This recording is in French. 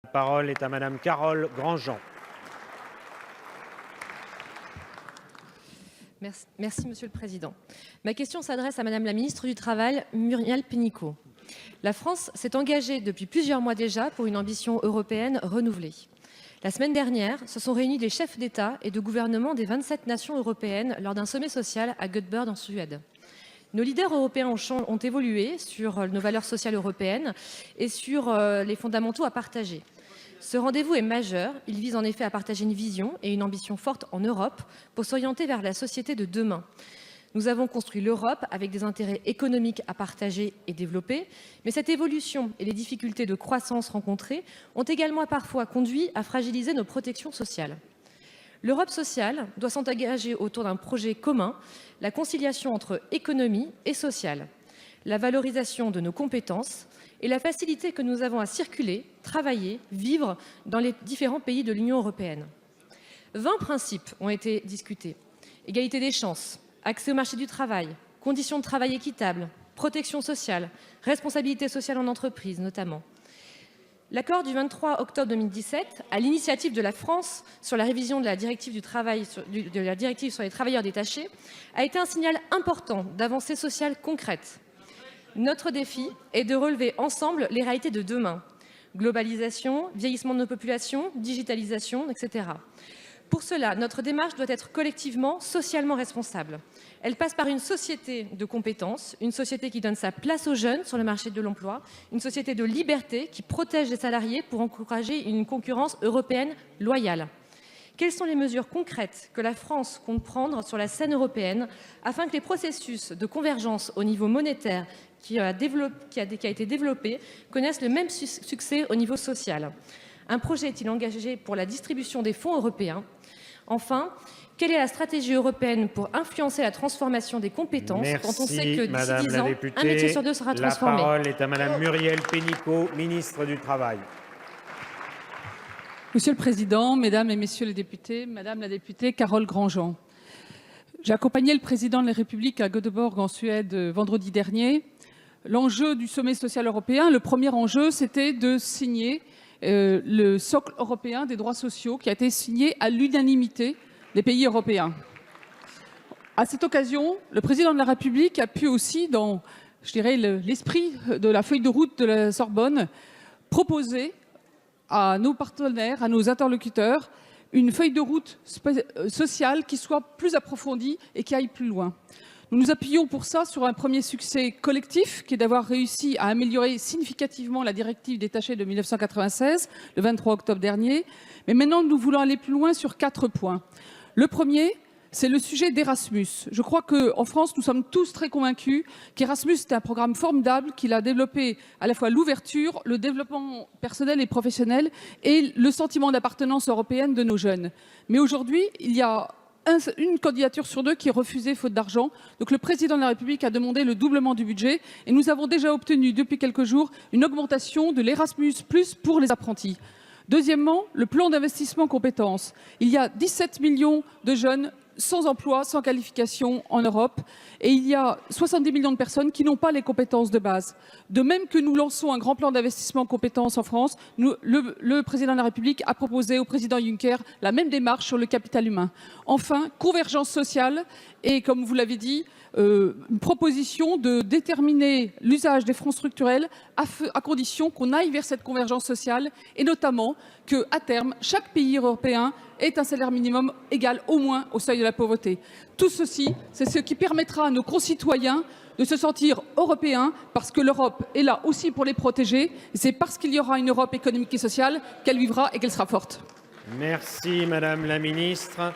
La parole est à Madame Carole Grandjean. Merci, Monsieur le Président. Ma question s'adresse à Madame la Ministre du Travail, Muriel Pénicaud. La France s'est engagée depuis plusieurs mois déjà pour une ambition européenne renouvelée. La semaine dernière, se sont réunis les chefs d'État et de gouvernement des 27 nations européennes lors d'un sommet social à Göteborg en Suède. Nos leaders européens ont évolué sur nos valeurs sociales européennes et sur les fondamentaux à partager. Ce rendez-vous est majeur. Il vise en effet à partager une vision et une ambition forte en Europe pour s'orienter vers la société de demain. Nous avons construit l'Europe avec des intérêts économiques à partager et développer, mais cette évolution et les difficultés de croissance rencontrées ont également parfois conduit à fragiliser nos protections sociales. L'Europe sociale doit s'engager autour d'un projet commun, la conciliation entre économie et sociale, la valorisation de nos compétences et la facilité que nous avons à circuler, travailler, vivre dans les différents pays de l'Union européenne. 20 principes ont été discutés. Égalité des chances, accès au marché du travail, conditions de travail équitables, protection sociale, responsabilité sociale en entreprise notamment. L'accord du 23 octobre 2017, à l'initiative de la France sur la révision de la directive sur les travailleurs détachés, a été un signal important d'avancées sociales concrètes. Notre défi est de relever ensemble les réalités de demain. Globalisation, vieillissement de nos populations, digitalisation, etc. Pour cela, notre démarche doit être collectivement, socialement responsable. Elle passe par une société de compétences, une société qui donne sa place aux jeunes sur le marché de l'emploi, une société de liberté qui protège les salariés pour encourager une concurrence européenne loyale. Quelles sont les mesures concrètes que la France compte prendre sur la scène européenne afin que les processus de convergence au niveau monétaire qui a été développé connaissent le même succès au niveau social? Un projet est-il engagé pour la distribution des fonds européens? Enfin, quelle est la stratégie européenne pour influencer la transformation des compétences quand on sait que d'ici 10 ans, un métier sur deux sera transformé? La parole est à Madame Muriel Pénicaud, ministre du Travail. Monsieur le Président, Mesdames et Messieurs les députés, Madame la députée Carole Grandjean, j'ai accompagné le Président de la République à Göteborg en Suède vendredi dernier. L'enjeu du sommet social européen, le premier enjeu, c'était de signer le socle européen des droits sociaux qui a été signé à l'unanimité des pays européens. À cette occasion, le Président de la République a pu aussi, dans, je dirais, l'esprit de la feuille de route de la Sorbonne, proposer à nos partenaires, à nos interlocuteurs, une feuille de route sociale qui soit plus approfondie et qui aille plus loin. Nous nous appuyons pour ça sur un premier succès collectif qui est d'avoir réussi à améliorer significativement la directive détachée de 1996, le 23 octobre dernier. Mais maintenant, nous voulons aller plus loin sur 4 points. Le premier, c'est le sujet d'Erasmus. Je crois qu'en France, nous sommes tous très convaincus qu'Erasmus est un programme formidable, qu'il a développé à la fois l'ouverture, le développement personnel et professionnel et le sentiment d'appartenance européenne de nos jeunes. Mais aujourd'hui, il y a une candidature sur 2 qui est refusée faute d'argent. Donc le Président de la République a demandé le doublement du budget et nous avons déjà obtenu depuis quelques jours une augmentation de l'Erasmus+ pour les apprentis. Deuxièmement, le plan d'investissement compétences. Il y a 17 millions de jeunes sans emploi, sans qualification en Europe et il y a 70 millions de personnes qui n'ont pas les compétences de base. De même que nous lançons un grand plan d'investissement compétences en France, le Président de la République a proposé au Président Juncker la même démarche sur le capital humain. Enfin, convergence sociale et, comme vous l'avez dit, une proposition de déterminer l'usage des fonds structurels à condition qu'on aille vers cette convergence sociale et notamment qu'à terme, chaque pays européen ait un salaire minimum égal au moins au seuil de la pauvreté. Tout ceci, c'est ce qui permettra à nos concitoyens de se sentir européens parce que l'Europe est là aussi pour les protéger. Et c'est parce qu'il y aura une Europe économique et sociale qu'elle vivra et qu'elle sera forte. Merci Madame la Ministre.